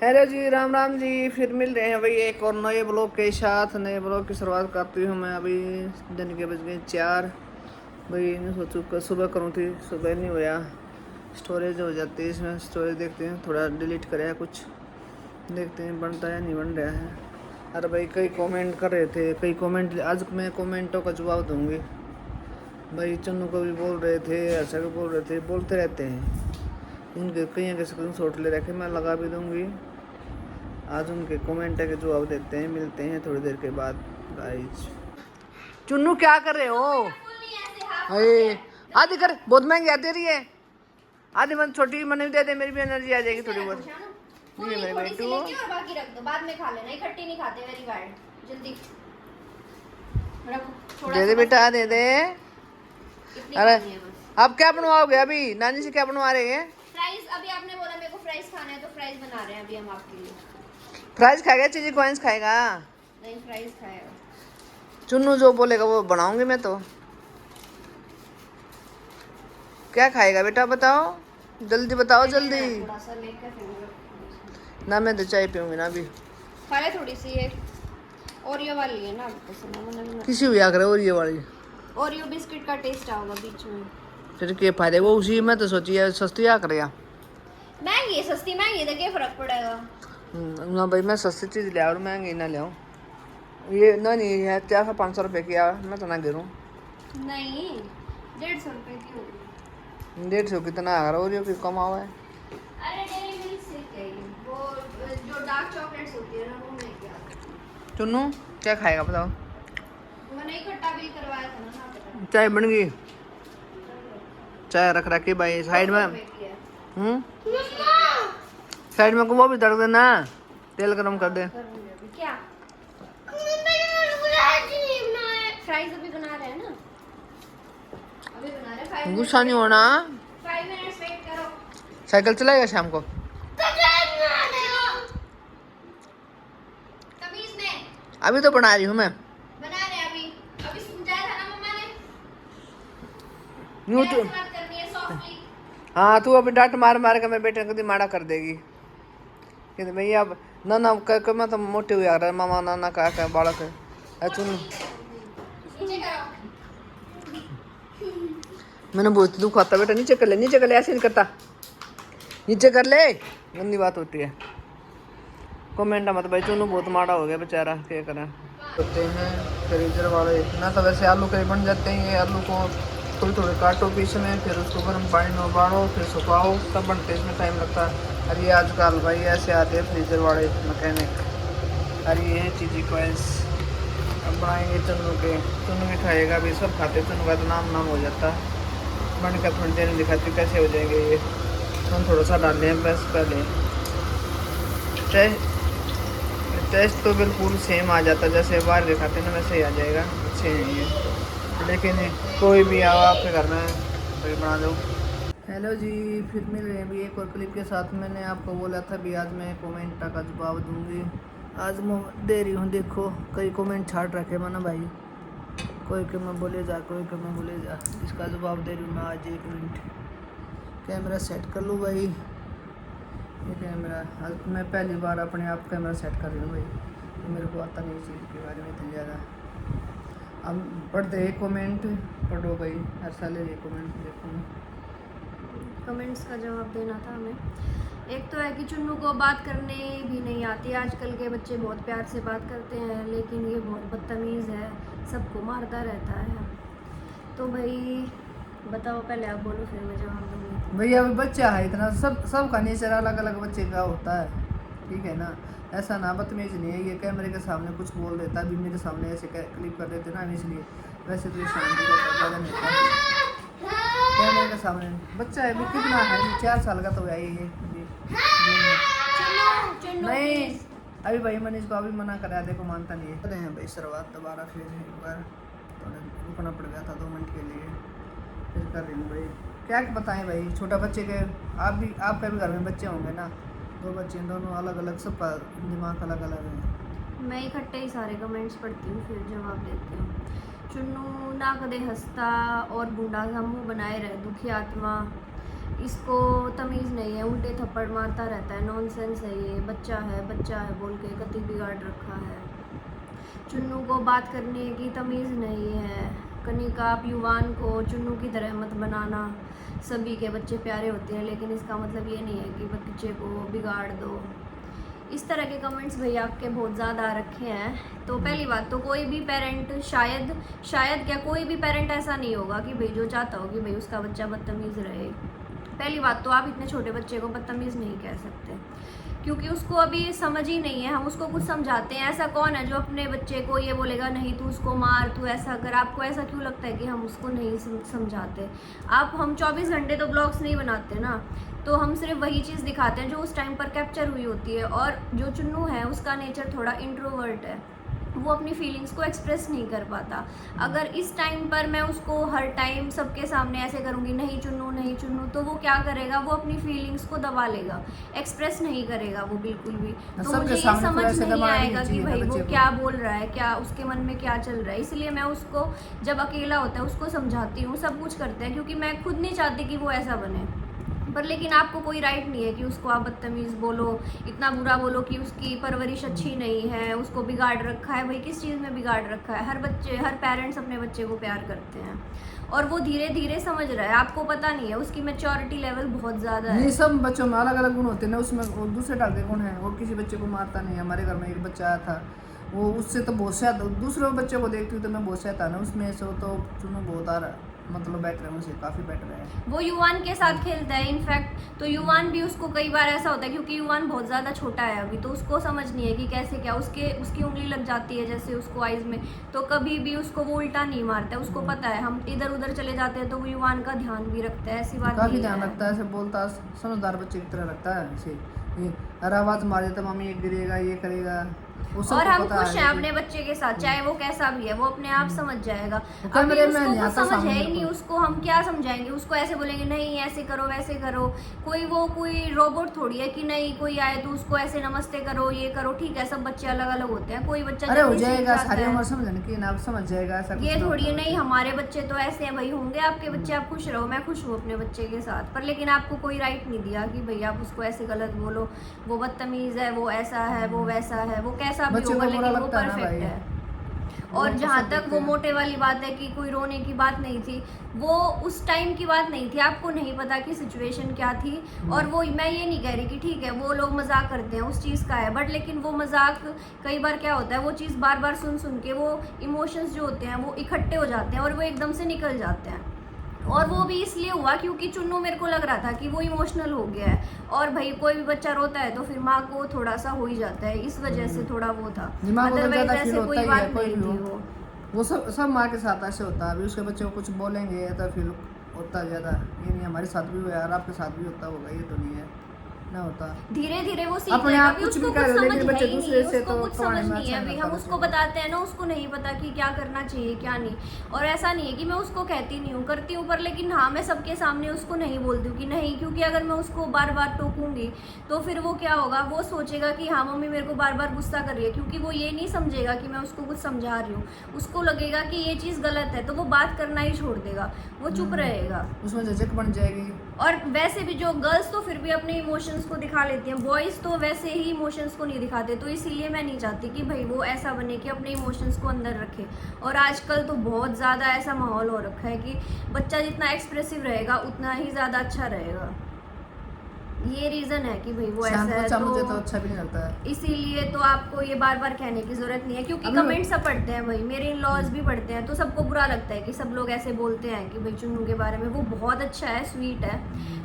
Hello जी, राम राम जी। फिर मिल रहे हैं भाई एक और नए ब्लॉग के साथ। नए ब्लॉग की शुरुआत करती हूँ मैं। अभी दिन के बज गए 4 भाई। नहीं सोचूँ कि सुबह करूँ थी, सुबह नहीं हुआ। स्टोरेज हो जाती है इसमें। स्टोरेज देखते हैं, थोड़ा डिलीट करे कुछ, देखते हैं बनता है नहीं बन रहा है। अरे भाई कई कमेंट कर रहे थे, कई कमेंट। आज मैं कमेंटों का जवाब दूँगी भाई। चन्नू को भी बोल रहे थे, हर्षा को बोल रहे थे, बोलते रहते हैं। उनके कई के स्क्रीनशॉट ले रखे, मैं लगा भी दूँगी। आज उनके कमेंट के जवाब देते हैं। मिलते हैं थोड़ी देर के बाद गाइस। चुन्नू क्या कर रहे हो? अरे आधी कर, बहुत महंगी आती रही है। आधी मन छोटी मन भी दे दे, मेरी भी एनर्जी आ जाएगी थोड़ी बहुत। पूरी मेरे थोड़ी सी लेके बेटू और बाकी रख दो, बाद में खा लेना। इकट्ठी नहीं खाते, वेरी बैड। जल्दी रखो, थोड़ा दे दे सा बेटा, दे दे। इतनी अरे खानी है बस। आप क्या बनवाओगे अभी? नानी से क्या बनवा रहे हैं? फ्राइज। अभी आपने बोला मेरे को फ्राइज खाना है तो फ्राइज बना रहे हैं अभी हम आपके लिए। फ्राइज खाएगा, चीजी कॉइन्स खाएगा? नहीं, फ्राइज खाएगा। चुन्नू जो बोलेगा वो बनाऊंगी मैं तो। क्या खाएगा बेटा, बताओ जल्दी, बताओ जल्दी। थोड़ा सा लेकर फिर ना मैं तो चाय पीऊंगी ना अभी। खा ले थोड़ी सी। ये ओरियो वाली है ना, आपको पसंद है। किसी हुई आकर और ये वाली ओरियो बिस्किट का टेस्ट आओगा बीच में। तेरे के फायदे वो उसी में तो सोची है सस्ती आ कर। महंगी है सस्ती, महंगी है तो क्या फर्क पड़ेगा। ना भाई, मैं सस्ती चीज़ ले और महंगी ना ले। ये ना नहीं है 400-500 रुपये की आ, मैं तो ना गिरूँ। नहीं, 150 रुपए की होगी। 150 कितना आ रहा है? और कम हुआ है। अरे डेरी मिल्क से क्या है, वो जो डार्क चॉकलेट्स होती है ना, वो मैं क्या। चुन्नू क्या खाएगा बताओ? मैंने इकट्ठा बिल करवाया था ना पता। चाय बन गई? चाय रख रखी भाई साइड में। साइड में को वो भी दर्द देना, तेल गरम कर दे। क्या फ्राइज अभी बना रहे हैं ना, अभी बना रहे हैं। गुस्सा नहीं होना। 5 मिनट्स वेट करो। साइकिल चलाएगा शाम को? तमीज में अभी तो बना रही हूँ मैं। बना रहे हैं अभी। अभी समझाया था ना मम्मा ने, यूँ ऐसे तो बात करनी है सॉफ्टली। हाँ, तू अभी डांट मार मार के मेरे बेटे को दिमाड़ा कर देगी। कहते भैया अब ना ना कह मैं तो मोटे हुआ रहा मामा नाना का बालक है। चुन नीचे करो। मैंने बहुत दुख आता बेटा, नीचे कर ले, नीचे कर ले, ऐसे नहीं करता, नीचे कर ले। गंदी बात होती है। कमेंट मत भाई, चुनू बहुत माड़ा हो गया बेचारा, क्या करें। होते हैं फ्रीजर वाले ना, तो वैसे आलू के बन जाते हैं। ये आलू को थोड़ी थोड़ी काटो पीस में, फिर उसको गर्म पानी में उबालो, फिर सुखाओ, तब बनते इसमें टाइम लगता है। और ये आजकल भाई ऐसे आते हैं फ्रीजर वाले मैकेनिक। और ये है चीज़ी कॉइन्स। अब बनाएंगे चुन्नू के, चुन्नू भी खाएगा भी, सब खाते। चुन्नू का तो नाम नाम हो जाता है। बन कर थोड़ी देर में दिखाती कैसे हो जाएंगे ये। हम थोड़ा सा डाल दें बस पहले। टेस्ट तो बिल्कुल सेम आ जाता, जैसे बाहर दिखाते ना वैसे ही आ जाएगा। अच्छे हैं ये, लेकिन कोई भी आओ आपके घर में तो बना दो। हेलो जी, फिर मिल रहे हैं अभी एक और क्लिप के साथ। मैंने आपको बोला था भी आज मैं कमेंट का जवाब दूंगी। आज मैं दे रही हूँ। देखो कई कमेंट छाट रखे मैंने भाई, कोई के मैं बोले जा, कोई के मैं बोले जा। इसका जवाब दे रही हूँ मैं आज। 1 मिनट कैमरा सेट कर लूँ भाई। ये कैमरा आज मैं पहली बार अपने आप कैमरा सेट कर रही हूँ भाई। तो मेरे को आता नहीं चीज़ के बारे में इतनी ज़्यादा। अब पढ़ते हैं कमेंट, पढ़ो भाई। हर साल ये कमेंट देखो। कमेंट्स का जवाब देना था हमें। एक तो है कि चुन्नू को बात करने भी नहीं आती। आजकल के बच्चे बहुत प्यार से बात करते हैं, लेकिन ये बहुत बदतमीज़ है, सबको मारता रहता है। तो भाई बताओ, पहले आप बोलो फिर मैं जवाब दूँगी। भैया अभी बच्चा है इतना, सब का नेचर अलग अलग बच्चे का होता है, ठीक है ना। ऐसा ना बदतमीज नहीं है ये। कैमरे के सामने कुछ बोल देता है, अभी मेरे सामने ऐसे क्लिप कर देते ना, इसलिए। वैसे तो ये शांति ज़्यादा नहीं होता कैमरे के सामने। बच्चा है अभी, कितना है 4 साल का तो है ये। नहीं अभी भाई मैंने इसको अभी मना करा, देखो मानता नहीं है। हैं भाई शुरुआत दोबारा फिर एक बार तो रुकना पड़ गया था 2 मिनट के लिए, फिर कर रही हूँ भाई। क्या बताएं भाई, छोटा बच्चे के आपका भी घर में बच्चे होंगे ना, 2 बच्चे, दोनों अलग अलग, सबका दिमाग अलग अलग है। मैं इकट्ठे ही सारे कमेंट्स पढ़ती हूँ फिर जवाब देती हूँ। चुन्नू ना कदे हंसता और गुंडा सा मुँह बनाए रहे, दुखी आत्मा। इसको तमीज़ नहीं है, उल्टे थप्पड़ मारता रहता है, नॉनसेंस है ये, बच्चा है बोल के कति बिगाड़ रखा है। चुन्नू को बात करने की तमीज़ नहीं है। कनिका, आप युवान को चुन्नू की तरह मत बनाना। सभी के बच्चे प्यारे होते हैं, लेकिन इसका मतलब ये नहीं है कि बच्चे को बिगाड़ दो। इस तरह के कमेंट्स भैया आपके बहुत ज़्यादा आ रखे हैं। तो पहली बात तो कोई भी पेरेंट शायद क्या कोई भी पेरेंट ऐसा नहीं होगा कि भाई जो चाहता हो कि भाई उसका बच्चा बदतमीज़ रहे। पहली बात तो आप इतने छोटे बच्चे को बदतमीज़ नहीं कह सकते, क्योंकि उसको अभी समझ ही नहीं है। हम उसको कुछ समझाते हैं, ऐसा कौन है जो अपने बच्चे को ये बोलेगा नहीं तू उसको मार, तू ऐसा कर। आपको ऐसा क्यों लगता है कि हम उसको नहीं समझाते? हम 24 घंटे तो ब्लॉग्स नहीं बनाते ना, तो हम सिर्फ वही चीज़ दिखाते हैं जो उस टाइम पर कैप्चर हुई होती है। और जो चुन्नू है उसका नेचर थोड़ा इंट्रोवर्ट है, वो अपनी फीलिंग्स को एक्सप्रेस नहीं कर पाता। अगर इस टाइम पर मैं उसको हर टाइम सबके सामने ऐसे करूँगी नहीं चुन्नू, तो वो क्या करेगा? वो अपनी फीलिंग्स को दबा लेगा, एक्सप्रेस नहीं करेगा वो बिल्कुल भी। तो मुझे ये समझ नहीं आएगा कि भाई वो क्या बोल रहा है, क्या उसके मन में क्या चल रहा है। इसलिए मैं उसको जब अकेला होता है उसको समझाती हूँ, सब कुछ करते हैं, क्योंकि मैं खुद नहीं चाहती कि वो ऐसा बने। पर लेकिन आपको कोई राइट नहीं है कि उसको आप बदतमीज़ बोलो, इतना बुरा बोलो कि उसकी परवरिश अच्छी नहीं है, उसको बिगाड़ रखा है। भाई किस चीज़ में बिगाड़ रखा है? हर पेरेंट्स अपने बच्चे को प्यार करते हैं, और वो धीरे धीरे समझ रहा है। आपको पता नहीं है, उसकी मैच्योरिटी लेवल बहुत ज़्यादा है। नहीं, सब बच्चों में अलग अलग गुण होते हैं ना, उसमें वो दूसरे टाइप के गुण हैं। वो किसी बच्चे को मारता नहीं है। हमारे घर में एक बच्चा आया था, वो उससे तो बहुत सा दूसरे बच्चे को देखती हूँ तो मैं बहुत सा था ना, उसमें से तो चुनू बहुत आ रहा, मतलब बेटर है, मुझसे काफ़ी बेटर है। वो युवान के साथ खेलता है इनफैक्ट, तो युवान भी उसको कई बार ऐसा होता है, क्योंकि युवान बहुत ज़्यादा छोटा है अभी, तो उसको समझ नहीं है कि कैसे क्या उसकी उंगली लग जाती है जैसे उसको आइज़ में, तो कभी भी उसको वो उल्टा नहीं मारता है। उसको पता है हम इधर उधर चले जाते हैं तो वो युवान का ध्यान भी रखता है, ऐसी बात काफ़ी ध्यान रखता है, ऐसे बोलता समझदार बच्चे की तरह रखता है ऐसे। अरे आवाज़ मारे तो मम्मी ये गिरेगा, ये करेगा। और हम खुश हैं अपने बच्चे के साथ, चाहे वो कैसा भी है, वो अपने आप समझ जाएगा। अभी उसको कुछ समझ है ही नहीं, उसको हम क्या समझाएंगे? उसको ऐसे बोलेंगे नहीं ऐसे करो वैसे करो। कोई रोबोट थोड़ी है कि नहीं कोई आए तो उसको ऐसे नमस्ते करो, ये करो। ठीक है, सब बच्चे अलग अलग होते हैं, कोई बच्चा अरे हो जाएगा, सारी उम्र समझने की ना, समझ जाएगा। ऐसा ये थोड़ी है नहीं हमारे बच्चे तो ऐसे हैं। भाई होंगे आपके बच्चे, आप खुश रहो, मैं खुश हूँ अपने बच्चे के साथ। पर लेकिन आपको कोई राइट नहीं दिया कि भाई आप उसको ऐसे गलत बोलो, वो बदतमीज है, वो ऐसा है, वो वैसा है, वो कैसा भी होगा, लेकिन वो परफेक्ट है। और जहाँ तक वो मोटे वाली बात है कि कोई रोने की बात नहीं थी, वो उस टाइम की बात नहीं थी। आपको नहीं पता कि सिचुएशन क्या थी। और वो मैं ये नहीं कह रही कि ठीक है वो लोग मजाक करते हैं, उस चीज़ का है, बट लेकिन वो मजाक कई बार क्या होता है, वो चीज़ बार बार सुन के वो इमोशंस जो होते हैं वो इकट्ठे हो जाते हैं और वो एकदम से निकल जाते हैं। और वो भी इसलिए हुआ क्योंकि चुन्नू मेरे को लग रहा था कि वो इमोशनल हो गया है। और भाई कोई भी बच्चा रोता है तो फिर माँ को थोड़ा सा हो ही जाता है, इस वजह से थोड़ा वो था। अदरवाइज ऐसे कोई बात नहीं थी। वो सब माँ के साथ ऐसे होता है। अभी उसके बच्चे को कुछ बोलेंगे तो फिर होता ज़्यादा। ये नहीं हमारे साथ भी हुआ यार, आपके साथ भी होता होगा, ये तो नहीं है ना होता। धीरे धीरे वो सीख लेगा। अभी उसको कुछ समझ है ही नहीं, उसको कुछ समझ नहीं है। अभी हम उसको बताते हैं ना, उसको नहीं पता कि क्या करना चाहिए क्या नहीं। और ऐसा नहीं है कि मैं उसको कहती नहीं हूँ, करती हूँ, पर लेकिन हाँ मैं सबके सामने उसको नहीं बोलती हूँ कि नहीं, क्योंकि अगर मैं उसको बार बार टोकूंगी तो फिर वो क्या होगा, वो सोचेगा कि हाँ मम्मी मेरे को बार बार गुस्सा कर रही है, क्योंकि वो ये नहीं समझेगा कि मैं उसको कुछ समझा रही हूँ। उसको लगेगा कि ये चीज़ गलत है, तो वो बात करना ही छोड़ देगा, वो चुप रहेगा, उसमें झिझक बन जाएगी। और वैसे भी जो गर्ल्स तो फिर भी अपने इमोशंस को दिखा लेती हैं, बॉयज़ तो वैसे ही इमोशंस को नहीं दिखाते। तो इसीलिए मैं नहीं चाहती कि भाई वो ऐसा बने कि अपने इमोशंस को अंदर रखे। और आजकल तो बहुत ज़्यादा ऐसा माहौल हो रखा है कि बच्चा जितना एक्सप्रेसिव रहेगा उतना ही ज़्यादा अच्छा रहेगा। ये रीज़न है कि भाई वो ऐसा है, मुझे तो अच्छा भी नहीं लगता है। इसीलिए तो आपको ये बार बार कहने की ज़रूरत नहीं है, क्योंकि कमेंट सब पढ़ते हैं भाई, मेरे इन लॉज भी पढ़ते हैं, तो सबको बुरा लगता है कि सब लोग ऐसे बोलते हैं कि भाई चुन्नू के बारे में। वो बहुत अच्छा है, स्वीट है,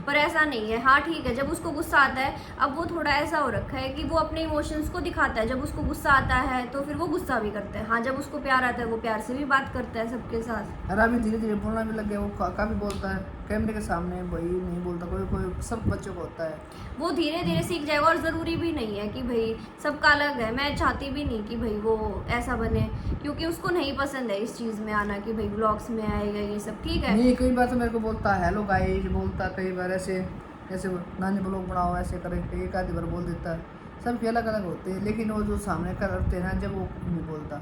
पर ऐसा नहीं है। हाँ ठीक है, जब उसको गुस्सा आता है, अब वो थोड़ा ऐसा हो रखा है कि वो अपने इमोशंस को दिखाता है। जब उसको गुस्सा आता है तो फिर वो गुस्सा भी करता है। हाँ जब उसको प्यार आता है वो प्यार से भी बात करता है सबके साथ। अरे अभी धीरे धीरे बोलना भी लग गया, वो काफ़ी बोलता है कैमरे के सामने, भाई नहीं बोलता, कोई सब बच्चों को होता है। वो धीरे धीरे सीख जाएगा, और ज़रूरी भी नहीं है कि भाई सबका अलग है। मैं चाहती भी नहीं कि भाई वो ऐसा बने, क्योंकि उसको नहीं पसंद है इस चीज़ में आना कि भाई ब्लॉग्स में आएगा ये सब। ठीक है, नहीं कई बार तो मेरे को बोलता है हेलो गाइस, बोलता कई बार ऐसे नानी ब्लॉग बनाओ ऐसे करे, एक आधी बार बोल देता है। सबके अलग अलग होते हैं, लेकिन वो जो सामने करते हैं ना, जब वो नहीं बोलता,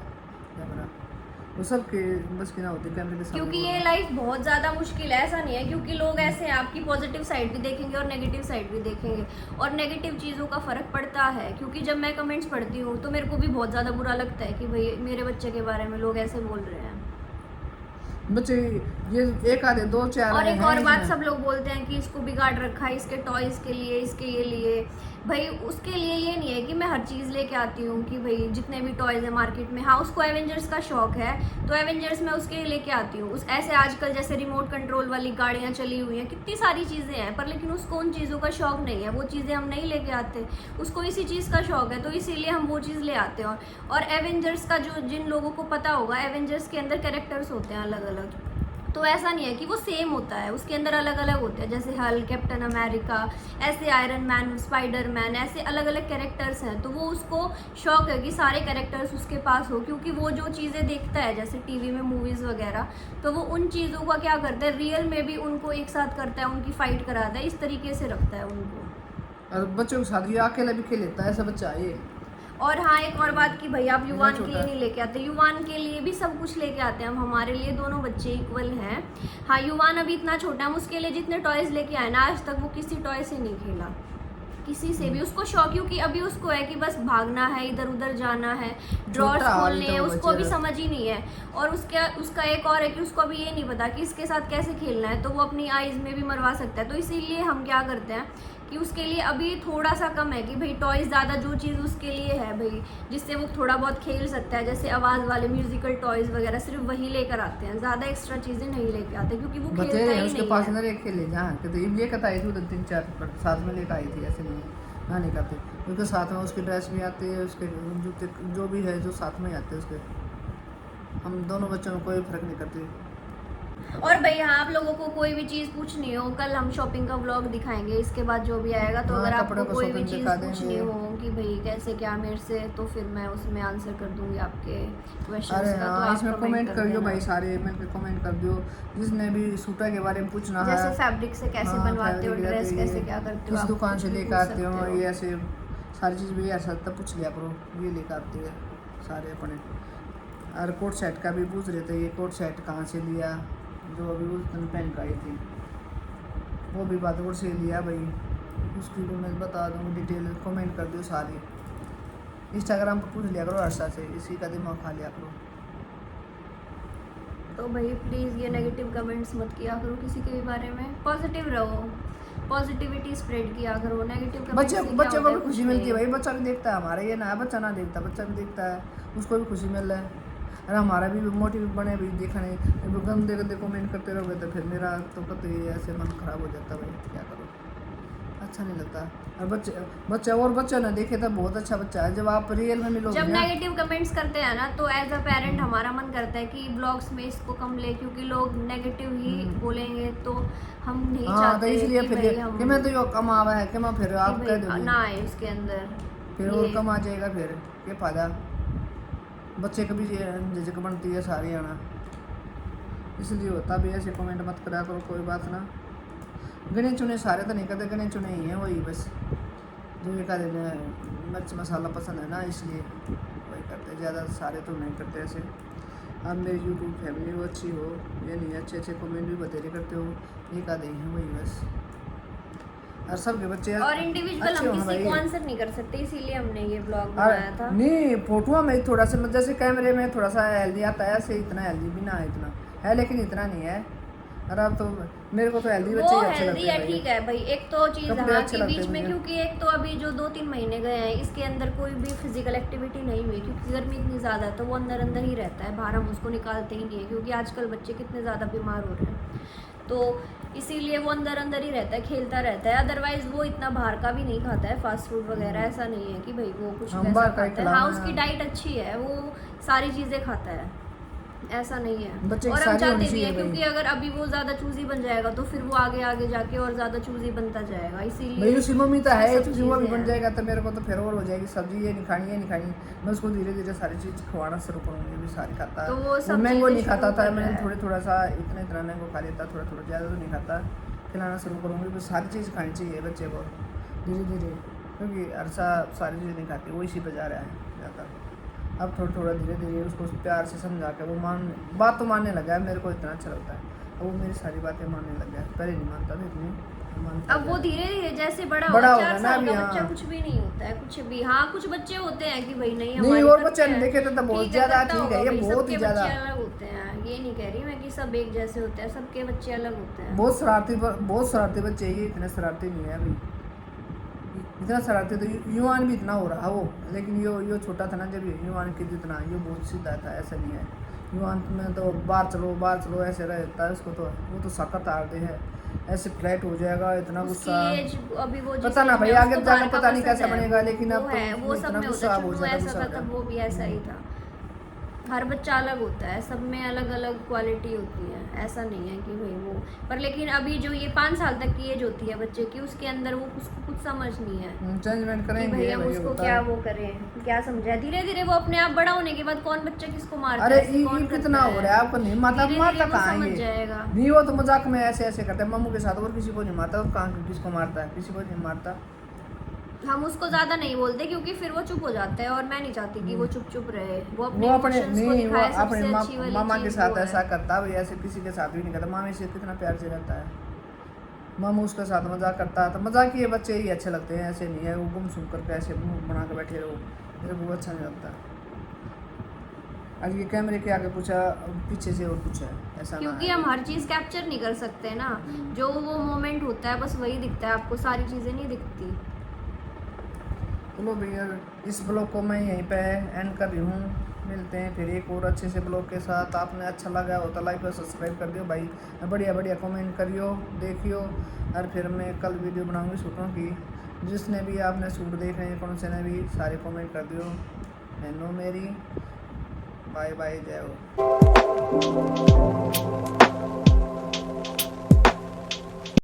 वो सबके बस की ना होती कैमरे के सामने क्योंकि ये बोलना। लाइफ बहुत ज़्यादा मुश्किल है, ऐसा नहीं है, क्योंकि लोग ऐसे हैं आपकी पॉजिटिव साइड भी देखेंगे और नेगेटिव साइड भी देखेंगे, और नेगेटिव चीज़ों का फ़र्क पड़ता है। क्योंकि जब मैं कमेंट्स पढ़ती हूँ तो मेरे को भी बहुत ज़्यादा बुरा लगता है कि भाई मेरे बच्चे के बारे में लोग ऐसे बोल रहे हैं। बच्चे ये एक आधे दो चार और एक हैं और बात, इसमें। सब लोग बोलते हैं कि इसको बिगाड़ रखा है इसके टॉयज के लिए, इसके ये लिए। भाई उसके लिए ये नहीं है कि मैं हर चीज़ लेके आती हूँ कि भाई जितने भी टॉयज है मार्केट में, हाँ उसको एवेंजर्स का शौक है तो एवेंजर्स मैं उसके लिए लेके आती हूँ। उस ऐसे आजकल जैसे रिमोट कंट्रोल वाली गाड़ियाँ चली हुई हैं, कितनी सारी चीज़ें हैं, पर लेकिन उसको उन चीज़ों का शौक नहीं है, वो चीज़ें हम नहीं लेके आते। उसको इसी चीज़ का शौक है तो इसीलिए हम वो चीज़ ले आते हैं। और एवेंजर्स का जो, जिन लोगों को पता होगा, एवेंजर्स के अंदर कैरेक्टर्स होते हैं अलग अलग, तो ऐसा नहीं है कि वो सेम होता है, उसके अंदर अलग अलग होते हैं, जैसे हल्क, कैप्टन अमेरिका, ऐसे आयरन मैन, स्पाइडर मैन, ऐसे अलग अलग कैरेक्टर्स हैं। तो वो उसको शौक है कि सारे कैरेक्टर्स उसके पास हो, क्योंकि वो जो चीज़ें देखता है जैसे टीवी में मूवीज़ वगैरह, तो वो उन चीज़ों का क्या करता है, रियल में भी उनको एक साथ करता है, उनकी फाइट कराता है, इस तरीके से रखता है उनको। और बच्चों के साथ ये अकेला भी खेल लेता है ऐसा बच्चा है ये। और हाँ एक और बात कि भाई आप युवान के छोटा लिए है। नहीं लेके आते, युवान के लिए भी सब कुछ लेके आते हैं हम, हमारे लिए दोनों बच्चे इक्वल हैं। हाँ युवान अभी इतना छोटा है, हम उसके लिए जितने टॉयज लेके आए ना, आज तक वो किसी टॉय से नहीं खेला, किसी से भी। उसको शौक, क्योंकि अभी उसको है कि बस भागना है, इधर उधर जाना है, ड्रॉर्स छोटा खोलने अभी हैं, तो उसको अभी बच्चा। समझ ही नहीं है। और उसका एक और है कि उसको अभी ये नहीं पता कि इसके साथ कैसे खेलना है, तो वो अपनी आइज़ में भी मरवा सकता है। तो इसीलिए हम क्या करते हैं कि उसके लिए अभी थोड़ा सा कम है कि भाई टॉयज़ ज़्यादा, जो चीज़ उसके लिए है भाई जिससे वो थोड़ा बहुत खेल सकता है, जैसे आवाज़ वाले म्यूजिकल टॉयज़ वगैरह, सिर्फ वही लेकर आते हैं, ज़्यादा एक्स्ट्रा चीज़ें नहीं लेके आते, क्योंकि वो खेलता बतेरे हैं ही उसके नहीं पास है। ना एक खेले जहाँ तो ये लेकर आई थी उधर 3-4 साथ में लेकर आई थी, ऐसे नहीं हाँ नहीं करते, उसके साथ में उसकी ड्रेस भी आती है, उसके जूते जो भी है जो साथ में ही आते हैं उसके। हम दोनों बच्चों में कोई फर्क नहीं करते। और भाई हाँ, आप लोगों को कोई भी चीज़ पूछनी हो, कल हम शॉपिंग का व्लॉग दिखाएंगे इसके बाद जो भी आएगा, तो हाँ, अगर कपड़ों आपको का कोई भी shopping चीज़ दिखा पूछनी देंगे। हो कि भाई कैसे क्या मेरे से, तो फिर मैं उसमें आंसर कर दूंगी आपके क्वेश्चंस अरे का। तो हाँ आप इसमें कमेंट कर दियो देना। भाई, सारे मिलकर कमेंट कर दियो जिसने भी सूटा के बारे में पूछना है। जैसे फैब्रिक से कैसे हाँ, बनवाते हो fabric ड्रेस, रहते हैं, कैसे क्या करते हो, किस आप दुकान कुछ से भी लेकर पूछ आते हो, सकते ये ऐसे सारी चीज़ भी ऐसा तब पूछ लिया करो, ये लेकर आते हैं सारे अपने। और कोट सेट का भी पूछ रहे थे, ये कोट सेट कहाँ से लिया, जो अभी उस दिन पहन कर आई थी वो भी बादपुर से लिया भाई, उसकी भी मैं बता दूँगी डिटेल, कमेंट कर दियो सारी। इंस्टाग्राम पर पूछ लिया करो अर्षा से, इसी का दिमाग खा लिया करो। तो भाई प्लीज़ ये नेगेटिव कमेंट्स मत किया करो किसी के भी बारे में, पॉजिटिव रहो, पॉजिटिविटी स्प्रेड किया करो। नेगेटिव कमेंट्स बच्चे को भी खुशी मिलती है भाई, बच्चा भी देखता है हमारा, ये ना बच्चा ना देखता, बच्चा भी देखता है, उसको भी खुशी मिल रहा है। अरे हमारा भी मोटिव बने भाई, देखा नहीं गंदे गंदे कमेंट करते रहोगे तो फिर मेरा तो कत ऐसे मन खराब हो जाता है भाई, क्या करो, अच्छा नहीं लगता। और बच्चा और बच्चा ना देखे तो बहुत अच्छा बच्चा है, जब आप रियल में मिलोगे जब ना। नेगेटिव कमेंट्स करते हैं ना, तो एज अ पेरेंट हमारा मन करता है कि ब्लॉग्स में इसको कम ले, क्योंकि लोग नेगेटिव ही बोलेंगे, तो हम नहीं हाँ तो चाहते इसलिए कि फिर भाई हम कि मैं तो यो कमावा है कि मैं फिर कि आप भाई कह दोगे ना आए उसके अंदर फिर ये। और कम आ जाएगा, फिर ये फायदा। बच्चे कभी झिझक बनती है सारी आना, इसलिए होता भी ऐसे कमेंट मत करा करो, कोई बात ना। गिने चुने सारे तो नहीं करते, गिने चुने ही हैं वही बस, जो एक आधे मिर्च मसाला पसंद है ना, इसलिए वही करते, ज़्यादा सारे तो नहीं करते ऐसे। अब मेरी यूट्यूब फैमिली वो अच्छी हो, ये नहीं अच्छे अच्छे कमेंट भी बतेरे करते हो, एक आधे ही हैं वही बस। और सबके बच्चे और इंडिविजुअल अच्छे हम हों किसी भाई। को आंसर नहीं कर सकते, इसीलिए हमने ये ब्लॉग और बनाया था। नहीं फोटो में थोड़ा सा जैसे कैमरे में थोड़ा सा हेल्दी आता है, ऐसे इतना हेल्दी भी ना है, इतना है लेकिन इतना नहीं है। और अब तो मेरे को तो हेल्दी बच्चे वो ही अच्छे हेल्दी लगते है, हैं ठीक है भाई। एक तो चीज़ कपड़े हाँ अच्छे कि लगते बीच हैं में, मुझे। क्योंकि एक तो अभी जो 2-3 महीने गए हैं इसके अंदर कोई भी फिजिकल एक्टिविटी नहीं हुई, क्योंकि गर्मी इतनी ज़्यादा है, तो वो अंदर अंदर ही रहता है, बाहर हम उसको निकालते ही नहीं है, क्योंकि आजकल बच्चे कितने ज़्यादा बीमार हो रहे हैं, तो इसीलिए वो अंदर अंदर ही रहता है, खेलता रहता है। अदरवाइज वो इतना बाहर का भी नहीं खाता है, फास्ट फूड वगैरह, ऐसा नहीं है कि भाई वो कुछ हम वैसा बाहर का ही खाता है। हाँ खिलाना उसकी है। डाइट अच्छी है, वो सारी चीज़ें खाता है, ऐसा नहीं है। बच्चे की और हम सारी चाहते होनी भी है, चाहिए क्योंकि भाई। अगर अभी वो ज़्यादा चूजी बन जाएगा तो फिर वो आगे आगे जाके और ज़्यादा चूजी बनता जाएगा, भाई इसीलिए उसकी मम्मी तो है, सब तो वो भी चीज़ें बन हैं। जाएगा तो मेरे को तो फिर और हो जाएगी, सब्जी ये नहीं खानी, ये नहीं खानी। मैं उसको धीरे धीरे सारी चीज़ खवाना शुरू करूँगी, भी सारी खाता तो है। वो सब मैंगो चीज़ें नहीं खाता शुरू था, कर मैंने रहा है। थोड़ा थोड़ा सा इतना मैंगो खा लेता, थोड़ा थोड़ा, ज़्यादा तो नहीं खाता। खिलाना शुरू करूँगी, बस सारी चीज़ खानी चाहिए बच्चे को धीरे धीरे, क्योंकि अरसा सारी चीज़ नहीं खाती, वो इसी पर जा रहा है ज़्यादा। अब थोड़ा थोड़ा धीरे धीरे उसको प्यार से समझा के वो बात तो मानने लगा है। मेरे को इतना अच्छा लगता है, अब वो मेरी सारी बातें मानने लग गया है। पहले नहीं मानता था इतनी, मानता अब वो धीरे धीरे जैसे बड़ा बड़ा होगा, होगा 4 ना साल अभी, का हाँ। बच्चा कुछ भी नहीं होता है, कुछ भी। हाँ कुछ बच्चे होते हैं कि भाई नहीं नहीं, हमारी और करते बच्चे हैं, देखे तो बहुत ठीक ज्यादा करता ठीक है, होगा ये भाई, बहुत ही सबके ज्यादा। बच्चे अलग होते हैं, ये नहीं कह रही मैं कि सब एक जैसे होते हैं, सबके बच्चे अलग होते हैं। बहुत शरारती बच्चे, ये इतने शरारती नहीं है अभी। इतना शरारती तो युवान भी इतना हो रहा वो, लेकिन यो छोटा था ना जब, युवान की जितना ये बहुत सीधा था, ऐसा नहीं है। युवान में तो बाहर चलो ऐसे रहता है उसको, तो वो तो सख्त आदे है, ऐसे फ्लैट हो जाएगा, इतना गुस्सा। अभी वो पता ना भाई आगे जाकर पता नहीं कैसा बनेगा, लेकिन अब वो सब में होता है। चुन्नू ऐसा था गुस्सा। तब वो भी ऐसा ही था। हर बच्चा अलग होता है, सब में अलग अलग क्वालिटी होती है, ऐसा नहीं है कि भाई वो। पर लेकिन अभी जो ये 5 साल तक की एज होती है बच्चे की, उसके अंदर वो उसको कुछ समझ नहीं है चेंजमेंट कि करेंगे भाई हम भाई, उसको होता क्या है। वो करें, क्या समझाए। धीरे धीरे वो अपने आप बड़ा होने के बाद कौन बच्चा किसको मारता अरे है, कौन कितना करता हो रहा है आपको नहीं मारता, धीरे-धीरे मारता वो कहाँ है समझ ये? जाएगा। नहीं, वो तो मजाक में ऐसे करते हैं मम्मू के साथ, और किसी को नहीं मारता, और कहाँ किसको मारता है, किसी को नहीं मारता। हम उसको ज्यादा नहीं बोलते क्योंकि फिर वो चुप हो जाता है, और मैं नहीं चाहती कि वो चुप रहे, वो वो अपने अपने इमोशंस को नहीं, वो दिखाए। अपने सबसे अच्छी वाली मामा के चीज साथ वो है। ऐसा करता है, ऐसे किसी के साथ भी नहीं करता। मामी से कितना प्यार से रहता है, मामू उसके साथ मजाक करता है, तो मजाक ये बच्चे ही अच्छे लगते हैं, ऐसे नहीं है वो गुम सुन करके ऐसे मुंह बना के बैठे रहो, मेरे को अच्छा नहीं लगता। आज ये कैमरे के आगे पूछा, पीछे से और कुछ है, ऐसा ना क्योंकि है। हम हर चीज कैप्चर नहीं कर सकते ना, जो वो मोमेंट होता है बस वही दिखता है आपको, सारी चीजें नहीं दिखती। चलो भैया, इस ब्लॉग को मैं यहीं पे एंड कर रही हूँ, मिलते हैं फिर एक और अच्छे से ब्लॉग के साथ। आपने अच्छा लगा हो तो लाइक और सब्सक्राइब कर दियो भाई, बढ़िया बढ़िया कमेंट करियो, देखियो। और फिर मैं कल वीडियो बनाऊंगी सूटों की, जिसने भी आपने सूट देख रहे हैं कौन से ने भी, सारे कमेंट कर दियो। बहनों मेरी, बाय बाय, जय हो।